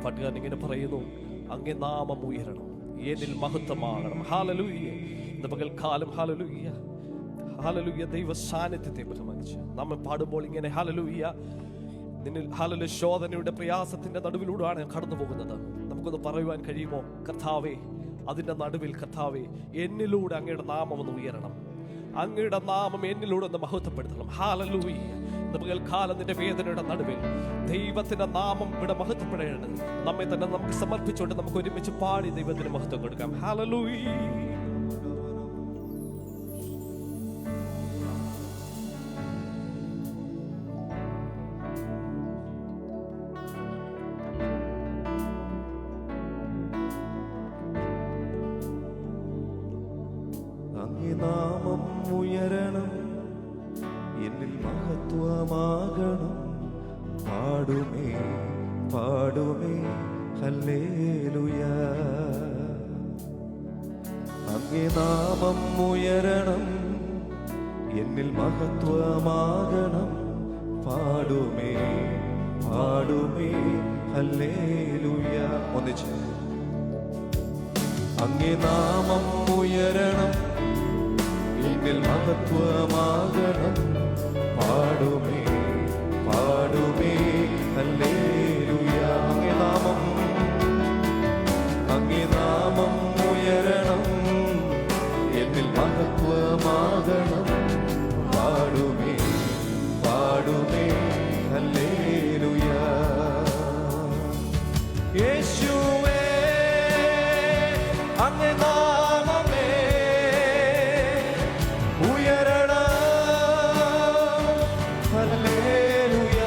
പാട്ടുകാരൻ ഇങ്ങനെ പറയുന്നു, അങ്ങേ നാമം ഉയരണം, എന്നിൽ മഹത്വമാകണം. ഹല്ലേലൂയ. ഇന്ന് പകൽക്കാലം ഹല്ലേലൂയ, ഹല്ലേലൂയ, ദൈവ സാന്നിധ്യത്തെ പ്രമാണിച്ച് നമ്മൾ പാടുമ്പോൾ ഇങ്ങനെ ഹല്ലേലൂയ, നിന്നിൽ ഹല്ലേലൂയ, ശോധനയുടെ പ്രയാസത്തിന്റെ നടുവിലൂടെയാണ് കടന്നു പോകുന്നത്. നമുക്കൊന്ന് പറയുവാൻ കഴിയുമോ? കർത്താവേ, അതിന്റെ നടുവിൽ കർത്താവേ, എന്നിലൂടെ അങ്ങയുടെ നാമം ഒന്ന് ഉയരണം, അങ്ങയുടെ നാമം എന്നിലൂടെ ഒന്ന് മഹത്വപ്പെടുത്തണം. ഹല്ലേലൂയ. ഇന്ന് പകൽക്കാലം നിന്റെ വേദനയുടെ നടുവിൽ ദൈവത്തിന്റെ നാമം ഇവിടെ മഹത്വപ്പെടേണ്ടത് നമ്മെ തന്നെ നമുക്ക് സമർപ്പിച്ചുകൊണ്ട് നമുക്ക് ഒരുമിച്ച് പാടി ദൈവത്തിന് മഹത്വം കൊടുക്കാം. ഹല്ലേലൂയ. നാമം ഉയരണം, എന്നിൽ മഹത്വമാകണം. പാടുമേ പാടുമേ ഹല്ലേലൂയ. അങ്ങേ നാമം ഉയരണം, എന്നിൽ മഹത്വമാകണം. പാടുമേ പാടുമേ ഹല്ലേലൂയ. ഒന്നിച്ച് അങ്ങേ നാമം ഉയരണം, എന്നിൽ മഹത്വമാകണം. പാടുമേ പാടുമേ ഹല്ലേലൂയ. അങ്ങേ നാമം ഉയരണം, എന്നിൽ മഹത്വമാകണം. പാടുമേ പാടുമേ ഹല്ലേലൂയ. യേശുവേ, അങ്ങേ നാമമേ ഉയരണം. ഹല്ലേലൂയ.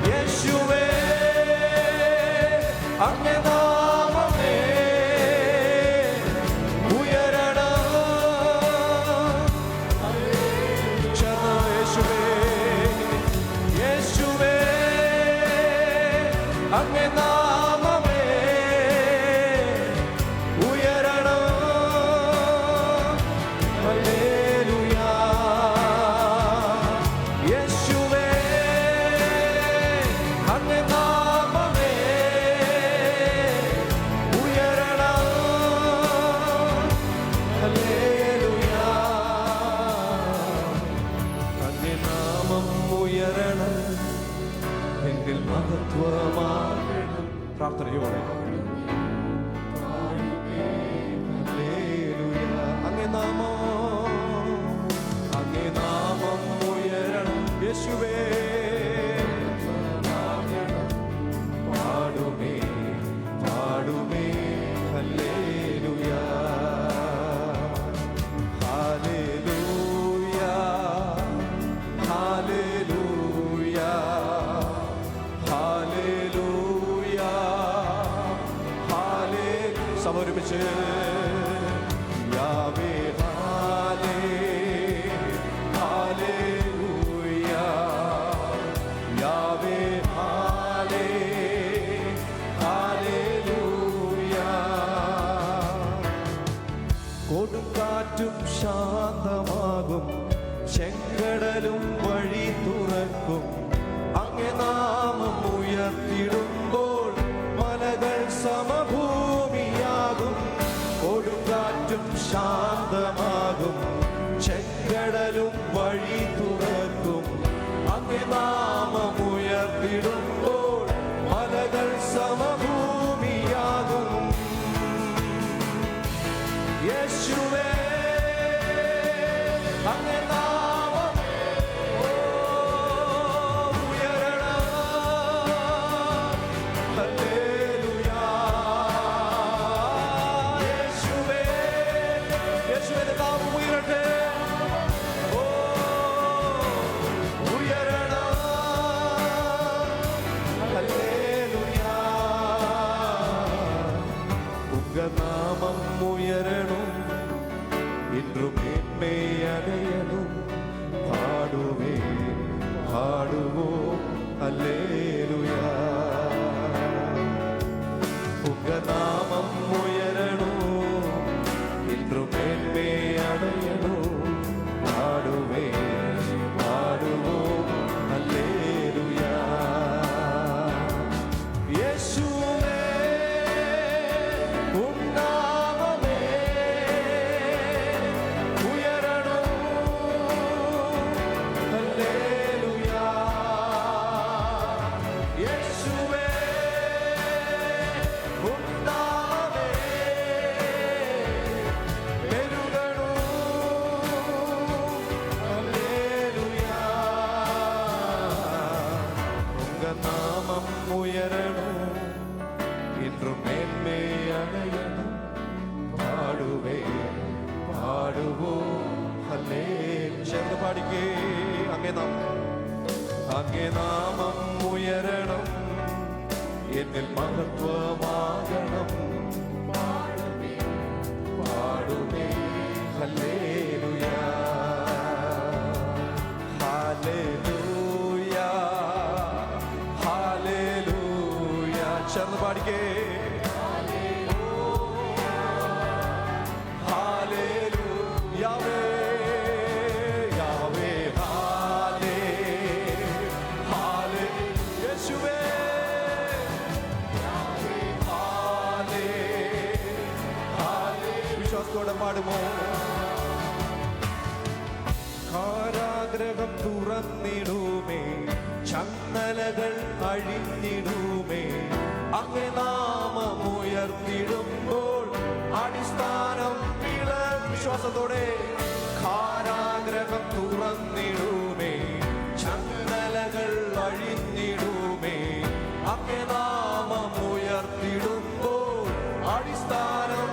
യേശുവേ, അങ്ങേ നാമമേ ഉയരണം. യേശുവേ, യേശുവേ, അങ്ങേ നാമമേ ഉയരണം. ഹല്ലേലൂയ. യേശുവേ, അങ്ങേ നാമമേ ഉയരണം. ഹല്ലേലൂയ. അങ്ങേ നാമം ഉയരണം, എന്നിൽ മഹത്വമാകണം. പ്രാർത്ഥനയോടെ അങ്ങേ നാമം ഉയരണം. യേശുവേ, പാടുമേ പാടുമേ ഹല്ലേലൂയ. ഹല്ലേലൂയ ഹല്ലേലൂയ ഹല്ലേലൂയ ഹല്ലേലൂയ. സഭ ഒരുമിച്ച് യാവേ ഹല്ലേലൂയ, യാവേ ഹല്ലേലൂയ. കൊടുങ്കാറ്റും ശാന്തമാകും, ചെങ്കടലും വഴി തുറക്കും. അങ്ങേ നാമം ഉയർത്തിടുമ്പോൾ മലകൾ സമഭൂമിയാകും. കൊടുങ്കാറ്റും ശാന്തമാകും, ചെങ്കടലും വഴി തുറക്കും. അങ്ങേ നാമം ഉയർത്തിടുമ്പോൾ മലകൾ സമഭൂമിയാകും. യേശുവേ, അങ്ങേ നാമം ഉയരണം. ഹല്ലേലൂയ. യേശുവേ, യേശുവിന്റെ നാമം ഉയരട്ടെ. ഉയരണം. ഹല്ലേലൂയ. ഉങ്കനാമം ഉയരണം, ഇന്നും മേന്മയടയണം. പാടുവേ പാടുവോ ഹല്ലേലൂയ. ഉങ്കനാമം ഉയരണോ, ഇന്നും മേന്മയടയണോ. പാടുവേ പാടുവോ ഹല്ലേലൂയ. ഉയരണം, ഇന്നും മേന്മേ അണയണം. പാടുവേ പാടുവോ ഹല്ലേലൂയ. ചേർന്ന് പാടിക്കേ. അങ്ങേ നാമം ഉയരണം, എന്നിൽ മഹത്വമാകണം. പാടുവേ ഹല്ലേലൂയ ഹല്ലേലൂയ ഹല്ലേലൂയ. ചേർന്ന് പാടിക്കേ. പാടുമോ? കാരാഗ്രഹം തുറന്നിടുമേ, ചങ്ങലകൾ അഴിഞ്ഞിടുമേ. അങ്ങേ നാമമുയർത്തിടുമ്പോൾ അടിസ്ഥാനം വിശ്വാസത്തോടെ. കാരാഗ്രഹം തുറന്നിടുമേ, ചങ്ങലകൾ അഴിഞ്ഞിടുമേ. അങ്ങേ നാമമുയർത്തിടുമ്പോൾ അടിസ്ഥാനം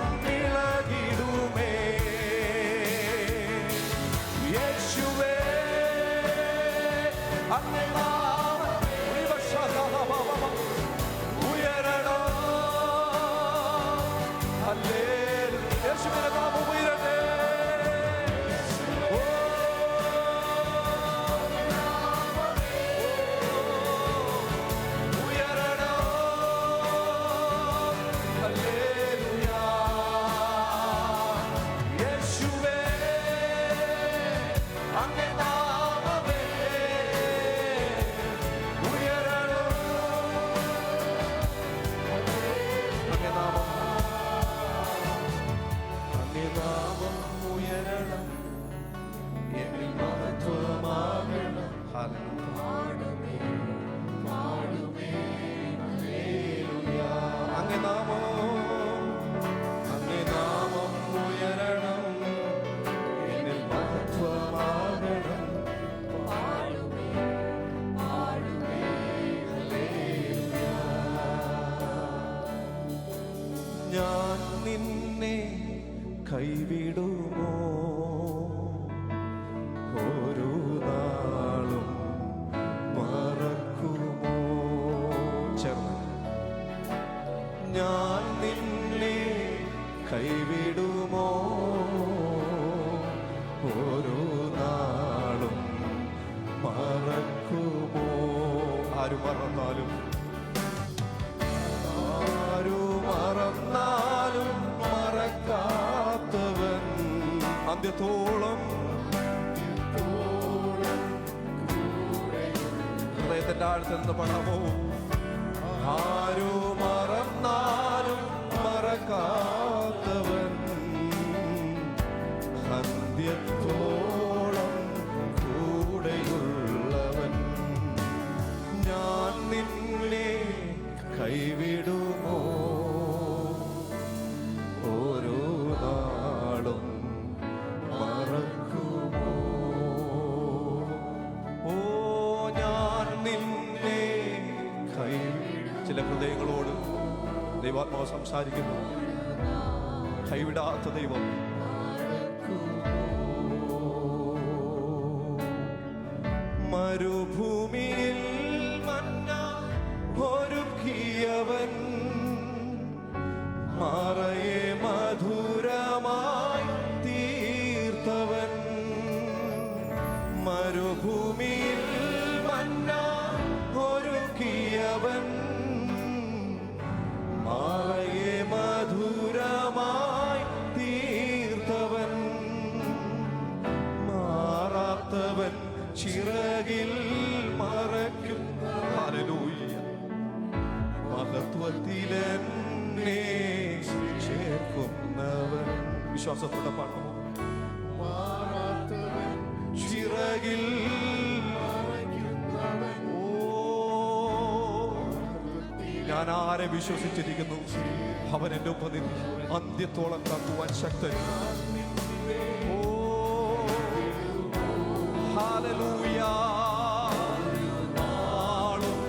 ഞാൻ നിന്നെ കൈവിടുമോ? ഒരു നാളും മറക്കുമോ? ഞാൻ നിന്നെ കൈവിടുമോ? ഒരു നാളും മറക്കുമോ? ആര് മറന്നാലും മറന്നാലും മറക്കാത്തവൻ അന്ത്യത്തോളം ഹൃദയത്തിന്റെ ആഴത്തിൽ നിന്ന് പണമോ. ആരു മറന്നാലും മറക്കാത്തവൻ അന്ത്യത്തോളം കൂടെയുള്ളവൻ. ഞാൻ നിന്നെ കൈവിടുമോ? ഓരോ നാളും മറക്കുമോ? ഓ ഞാൻ നിന്നെ ചില ഹൃദയങ്ങളോട് ദൈവാത്മാവ് സംസാരിക്കുന്നു. കൈവിടാത്ത ദൈവം. മരുഭൂമിയിൽ മന്ന ഒരുക്കിയവൻ, മറയെ മധുരമായി തീർത്തവൻ. മരുഭൂമിയിൽ മന്ന ഒരുക്കിയവൻ, മറയെ മധുരമായി തീർത്തവൻ. മാറാത്തവൻ ചിറകിൽ മറയ്ക്കും. ഹല്ലേലൂയ. മഹത്വത്തിലെന്നെ ചേർക്കുന്നവൻ. വിശ്വാസത്തോടെ പാടണം. ചിറകിൽ ഓ ഞാൻ ആരെ വിശ്വസിച്ചിരിക്കുന്നു അവൻ എന്റെ ഒപ്പം അന്ത്യത്തോളം കാക്കുവാൻ ശക്തൻ. ഓ ഹല്ലേലൂയ. നാളും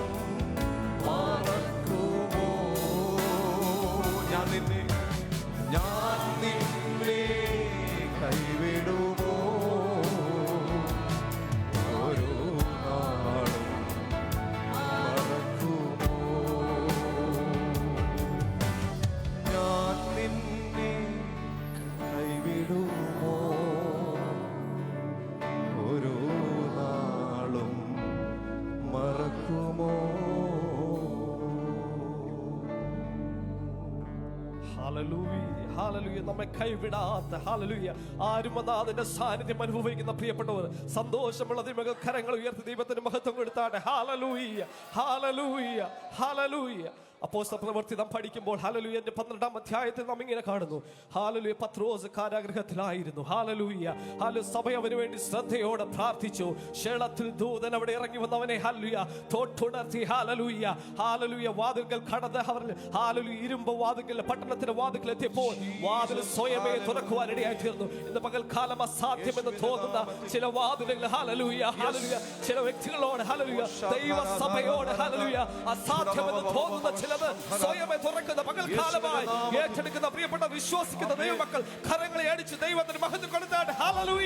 ഹല്ലേലൂയ, ഹല്ലേലൂയ. നമ്മെ കൈവിടാത്ത ഹല്ലേലൂയ ആരും അതിന്റെ സാന്നിധ്യം അനുഭവിക്കുന്ന പ്രിയപ്പെട്ടവർ സന്തോഷമുള്ള ദൈവങ്ങൾ കരങ്ങൾ ഉയർത്തി ദൈവത്തിന് മഹത്വം കൊടുത്താട്ടെ. ഹല്ലേലൂയ, ഹല്ലേലൂയ, ഹല്ലേലൂയ. അപ്പോസ്തല പ്രവൃത്തി നാം പഠിക്കുമ്പോൾ ഹല്ലേലൂയ 12-ാം അധ്യായത്തിൽ നാം ഇങ്ങനെ കാണുന്നു. ഹല്ലേലൂയ പത്രോസ് കാരാഗൃഹത്തിലായിരുന്നു. ഹല്ലേലൂയ, ഹല്ലേലൂയ സഭ അവന് വേണ്ടി ശ്രദ്ധയോടെ പ്രാർത്ഥിച്ചു. ക്ഷേളത്തിൽ ദൂതൻ അവിടെ ഇറങ്ങി വന്നവനെ ഹല്ലേലൂയ തൊട്ടുണർത്തി. ഹല്ലേലൂയ, ഹല്ലേലൂയ വാതിൽക്കൽ കടന്ന് അവർ ഹല്ലേലൂയ ഇരുമ്പ് വാതിൽക്കൽ പട്ടണത്തിന്റെ വാതിൽക്കൽ എത്തിയപ്പോൾ വാതിൽ സ്വയമേ തുറക്കുവാൻ ഇടയായി തീർന്നു. ഇന്ന് പകൽക്കാലം അസാധ്യമെന്ന് തോന്നുന്ന ചില വാതിലുകൾ ഹല്ലേലൂയ, ഹല്ലേലൂയ ചില വ്യക്തികളോട് ഹല്ലേലൂയ ദൈവസഭയോട് ഹല്ലേലൂയ അസാധ്യമെന്ന് തോന്നുന്ന ചിലത് സ്വയമേ തുറക്കുന്ന പകൽക്കാലമായി ഏറ്റെടുക്കുന്ന പ്രിയപ്പെട്ട വിശ്വസിക്കുന്ന ദൈവമക്കൾ കരങ്ങളെ അടിച്ച് ദൈവത്തിന് മഹത്വം കൊടുത്താൽ ഹല്ലേലൂയ.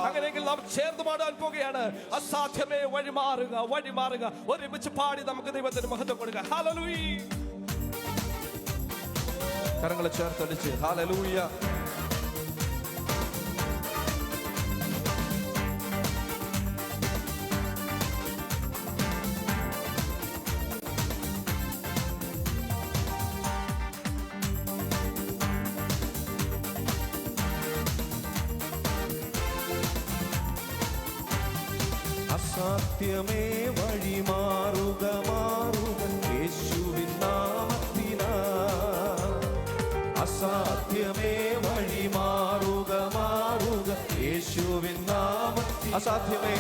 അങ്ങനെയെങ്കിൽ നാം ചേർന്ന് പാടാൻ പോകുകയാണ്. അസാധ്യമേ വഴിമാറുക, വഴിമാറുക. ഒരുമിച്ച് പാടി നമുക്ക് ദൈവത്തിന് മഹത്വം കൊടുക്കുക. ഹല്ലേലൂയ. കരങ്ങളെ ചേർത്തടിച്ച് ഹല്ലേലൂയ. അസാധ്യമേ വഴിമാറുക, മാറുക യേശുവിൻ നാമത്തിനാൽ. അസാധ്യമേ വഴിമാറുക, മാറുക യേശുവിൻ നാമത്തിൽ. അസാധ്യമേ,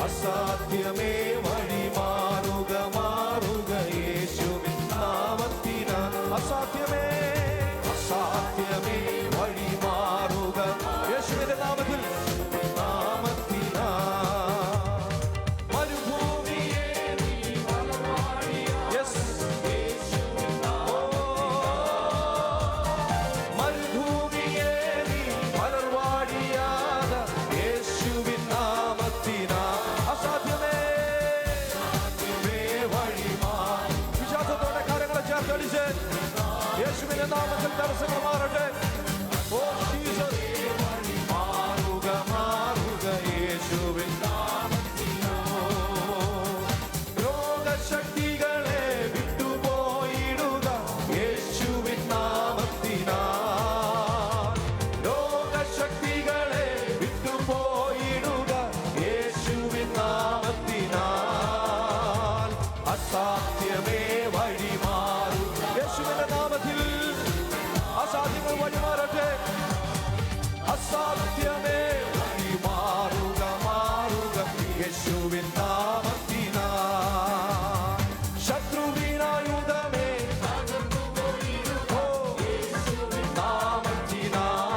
അസാധ്യമേ വഴിമാറുക, മാറുക യേശുവിൻ നാമത്തിനാൽ. അസാധ്യമേ, അസാധ്യമേ വഴിമാറുക യേശുവിന്റെ നാമത്തിൽ. യേശുവിന്റെ നാമത്തിൽ തടസ്സങ്ങൾ മാറട്ടെ. Oh Jesus. മാറുക, മാറുക യേശുവിൻ രോഗശക്തികളെ വിട്ടുപോയിടുക യേശുവിൻ നാമത്തിനാൽ. രോഗശക്തികളെ വിട്ടുപോയിടുക യേശുവിൻ നാമത്തിനാൽ. അസാധ്യമേ വഴിമാറുക യേശുവിന്റെ നാമത്തിൽ. അസാധ്യങ്ങൾ വഴിമാറട്ടെ. അസാധ്യമേ വഴിമാറുക, മാറുക യേശുവിൻ നാമത്തിനാൽ. ശത്രുവിനായുധമേ ഓ യേശുവിൻ നാമത്തിനാൽ.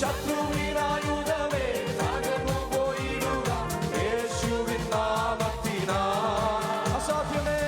ശത്രുവിനായുധമേ തകർന്നു പോയിടുക യേശുവിൻ നാമത്തിനാൽ. അസാധ്യമേ,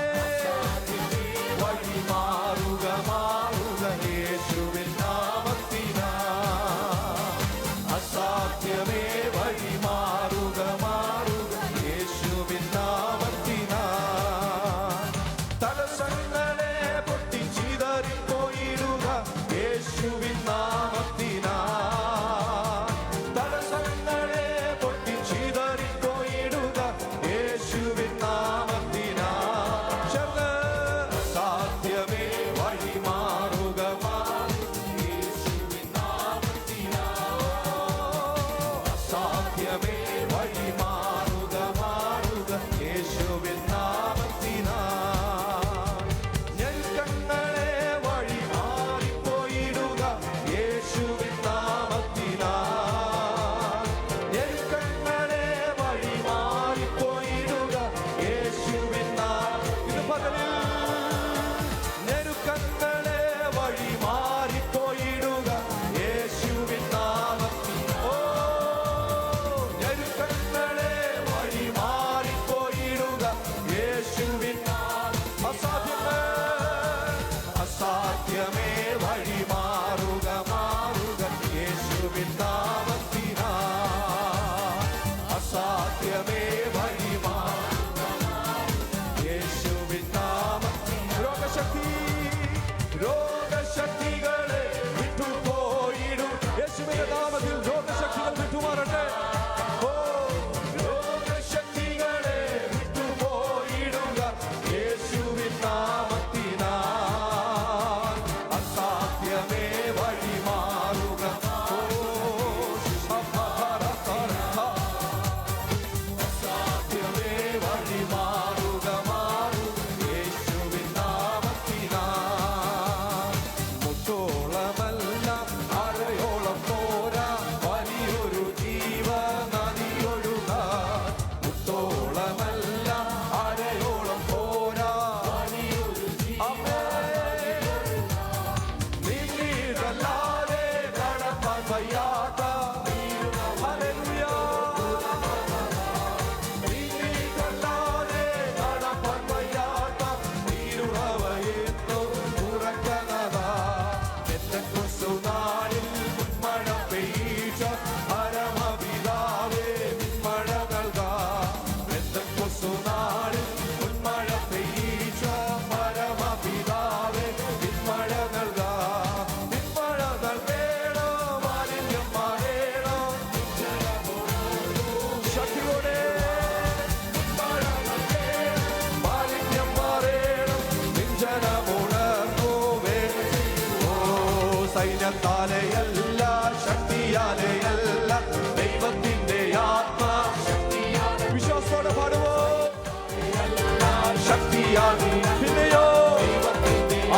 ശക്തിയാൽ പിന്നെയോ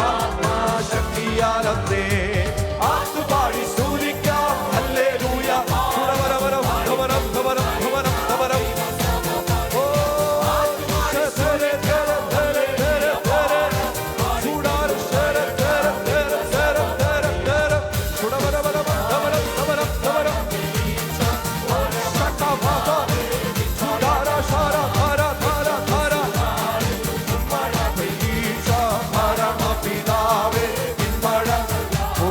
ആത്മാശക്തിയാലേ ആത്തുപാടി സ്തുതിക്കാം ഹല്ലേലൂയ ചുടവരവരം ധവരം ധവരം ധവരം ധവരം ഓ ശരേ ധര ധര ധര ധര ചുടാര ശര ധര ധര ധര ധര ധര ചുടവരവരം ധവരം ധവരം ധവരം ശക്തഭാഗ ചുടാര ശര ധര ധര ധര പരമപിതാവേ പിന്മഴ ഓ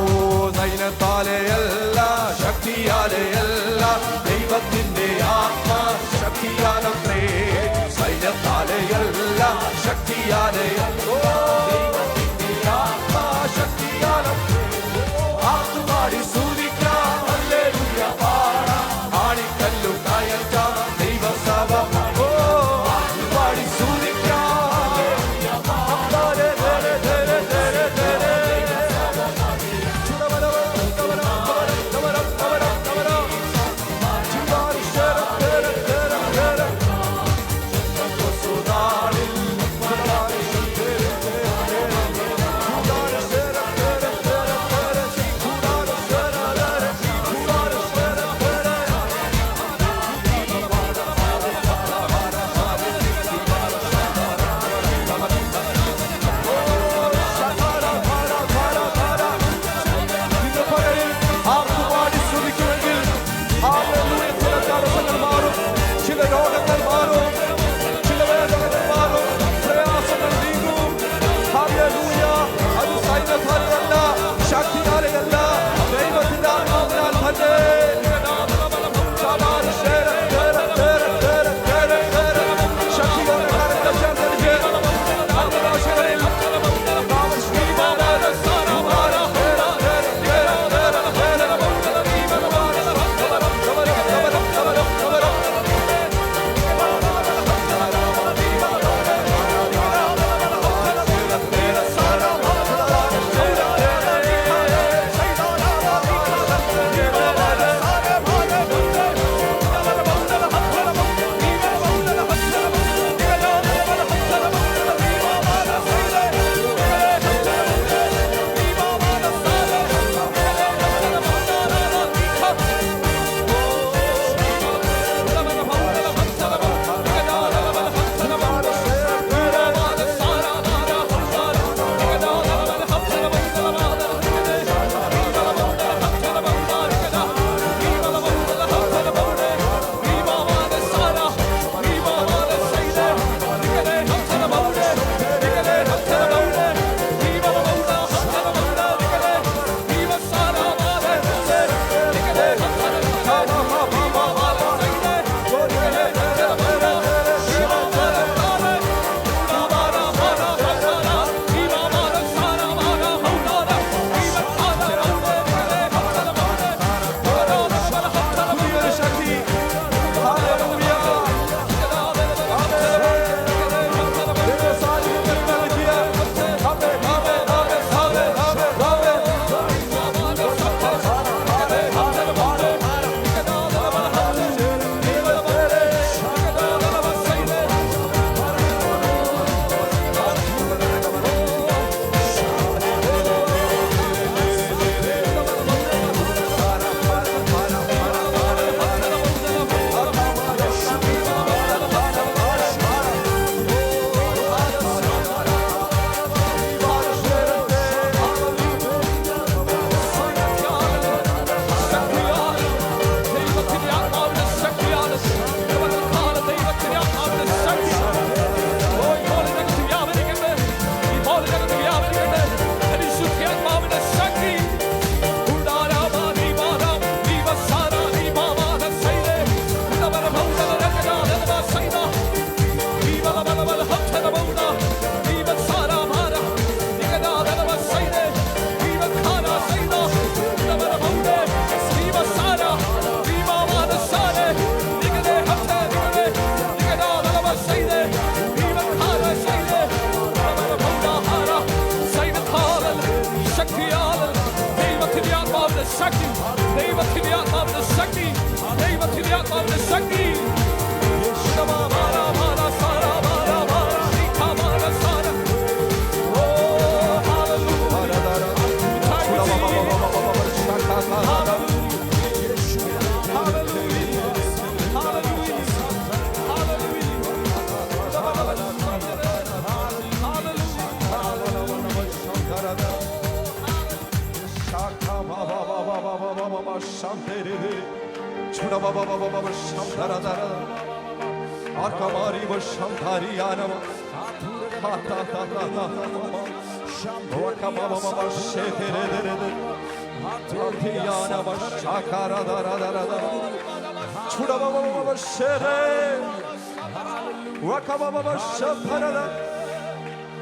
സൈന്യത്താലെയല്ല ശക്തിയാലെയല്ല ദൈവത്തിന്റെ ആത്മാ ശക്തിയാലത്രേ സൈന്യത്താലെയല്ല ശക്തിയാലെയല്ല ദൈവത്തിന്റെ ആത്മാ ശക്തിയാലത്രേ ആത്തുപാടി സ്തുതിക്കാം ഹല്ലേലൂയ പാടാം ആണിക്കല്ലു കയറ്റാം ദൈവസഭ ഓ ആത്തുപാടി സ്തുതിക്കാം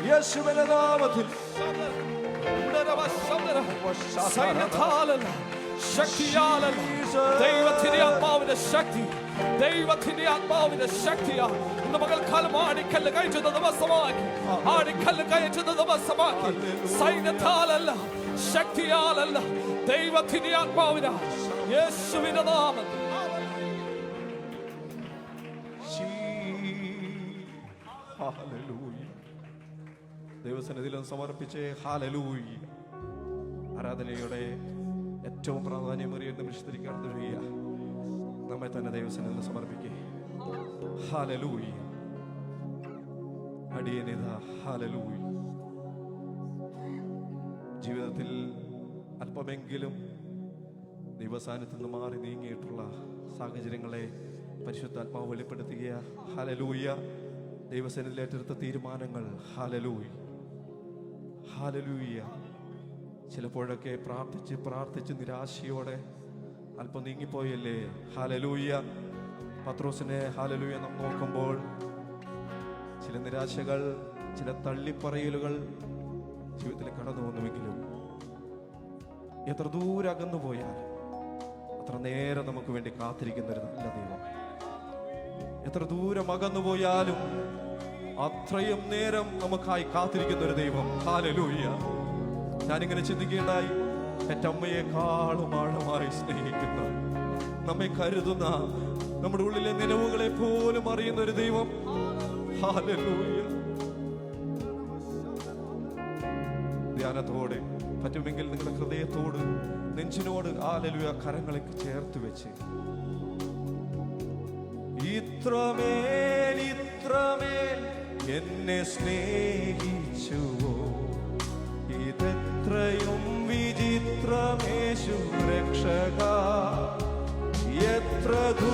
യേശുവിന്റെ നാമത്തിൽ ശക്തിയാലല്ല, ദൈവത്തിന്റെ ആത്മാവിന്റെ ശക്തി, ദൈവത്തിന്റെ ആത്മാവിന്റെ ശക്തിയാ ഇന്ന് പകൽക്കാലം ആണിക്കല്ല് കഴിച്ചത് ദിവസമാക്കി, ആണിക്കല്ല് കഴിച്ചത് ദിവസമാക്കി. സൈന്യത്താലല്ല, ശക്തിയാലല്ല, ദൈവത്തിന്റെ ആത്മാവിനാ, യേശുവിന്റെ നാമത്തിൽ. ദൈവസന്നിധിയിലും സമർപ്പിച്ച് ഹല്ലേലൂയ. ആരാധനയുടെ ഏറ്റവും പ്രാധാന്യമേറിയ നിമിഷത്തിലേക്ക് നമ്മെ തന്നെ ദൈവസന്നിധിയിൽ സമർപ്പിക്കുക. ഹല്ലേലൂയ. അടിയനിതാ ഹല്ലേലൂയ. ജീവിതത്തിൽ അല്പമെങ്കിലും ദൈവസാന്നിധ്യത്തിൽ നിന്ന് മാറി നീങ്ങിയിട്ടുള്ള സാഹചര്യങ്ങളെ പരിശുദ്ധാത്മാവ് വെളിപ്പെടുത്തുക. ഹല്ലേലൂയ. ദൈവസന്നിധിയിൽ ഏറ്റെടുത്ത തീരുമാനങ്ങൾ. Hallelujah, hallelujah. ചിലപ്പോഴൊക്കെ പ്രാർത്ഥിച്ച് നിരാശയോടെ അല്പം നീങ്ങിപ്പോയല്ലേ? ഹല്ലേലൂയ. പത്രോസിനെ ഹല്ലേലൂയ നാം നോക്കുമ്പോൾ ചില നിരാശകൾ, ചില തള്ളിപ്പറയലുകൾ ജീവിതത്തിൽ കടന്നു വന്നുവെങ്കിലും എത്ര ദൂരം അകന്നു പോയാൽ അത്ര നേരം നമുക്ക് വേണ്ടി കാത്തിരിക്കുന്ന ഒരു നല്ല ദൈവം. എത്ര ദൂരം അകന്നു പോയാലും അത്രയും നേരം നമുക്കായി കാത്തിരിക്കുന്ന ഒരു ദൈവം. ഹല്ലേലൂയ. ഞാനിങ്ങനെ ചിന്തിക്കുകയുണ്ടായി, പെറ്റമ്മയെക്കാളും ആഴമായി സ്നേഹിക്കുന്ന, നമ്മെ കരുതുന്ന, നമ്മുടെ ഉള്ളിലെ നിലവുകളെ പോലും അറിയുന്ന ഒരു ദൈവം. ഹല്ലേലൂയ. ധ്യാനത്തോടെ പറ്റുമെങ്കിൽ നിങ്ങളുടെ ഹൃദയത്തോട്, നെഞ്ചിനോട് ഹല്ലേലൂയ കരങ്ങളെ ചേർത്ത് വെച്ച് ഇത്രമേൽ ഇത്രമേൽ എന്നെ സ്നേഹിച്ചുവോ, ഇതെത്രയും വിചിത്രമേശു രക്ഷക, എത്ര ദൂരം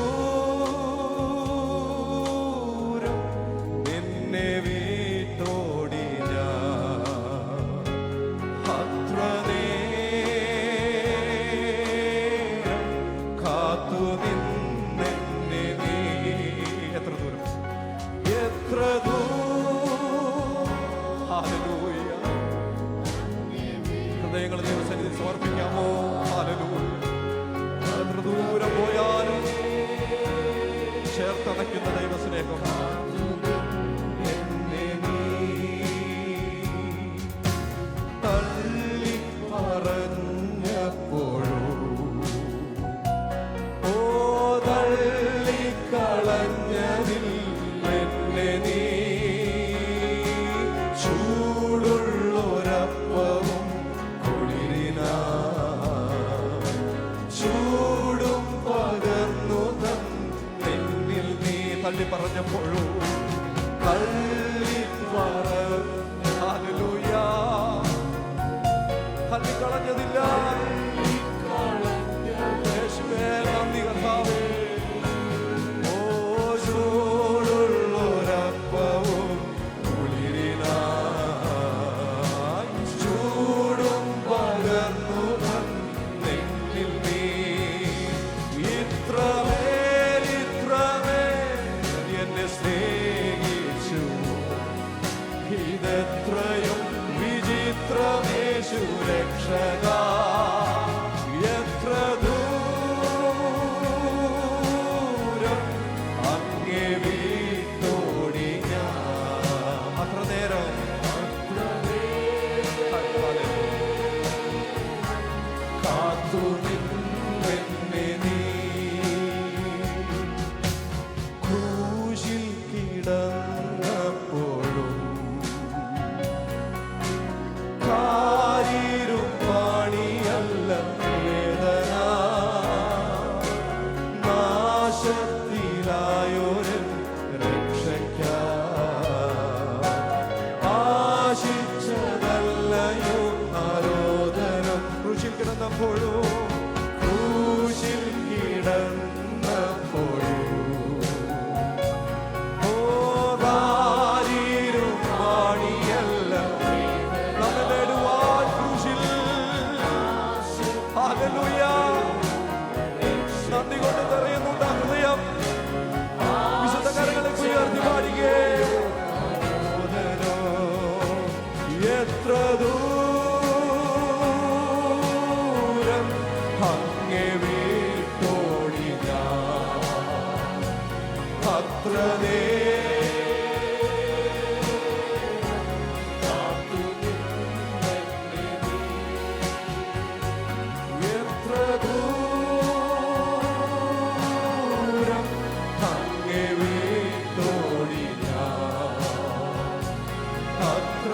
നിന്നെ വീട്ടോടി ഞാൻ, അത്ര നേരം കാത്തു നിന്നെ നീ, എത്ര ദൂരം, എത്ര ദൂരം. ഹല്ലേലൂയ. ഹൃദയങ്ങൾ ദൈവസന്നിധിയിൽ സമർപ്പിക്കാമോ? ഹല്ലേലൂയ. എത്ര ദൂരം പോയാലും ചേർത്തണയ്ക്കുന്ന ദൈവസ്നേഹം. എന്നെ നീ തള്ളി പറഞ്ഞപ്പോഴോ, ഓ തള്ളിക്കളഞ്ഞതിൽ എന്നെ നീ ചൂടുള്ളൊരപ്പവും കുളിരിനാ ചൂടും പകർന്നു തന്നിൽ നീ തള്ളി പറഞ്ഞപ്പോഴോ, തള്ളി ഹല്ലേലൂയ. തള്ളിക്കളഞ്ഞതില്ല. യേശുവേ നന്ദി കർത്താവേ. ഓ ചൂടുള്ളൊരപ്പവും കുളിരിനായി ചൂടും പകർന്നു തന്നിൽ നീ, ഇത്രമേൽ ഇത്രമേൽ എന്നെ സ്നേഹിച്ചു, ഇതെത്രയും വിചിത്രമേശു രക്ഷക, എത്ര ദൂരം അങ്ങേ വീട്ടോടി ഞാൻ, അത്ര നേരം കാത്തു നിന്നെ നീ, ക്രൂശിൽ കിടന്നപ്പോഴും കാരിരുപ്പാണിയ എത്ര ദൂരം അങ്ങേ വിട്ടോടി ഞാൻ, അത്ര എത്ര ദൂരം അങ്ങേ വിട്ടോടി ഞാൻ, അത്ര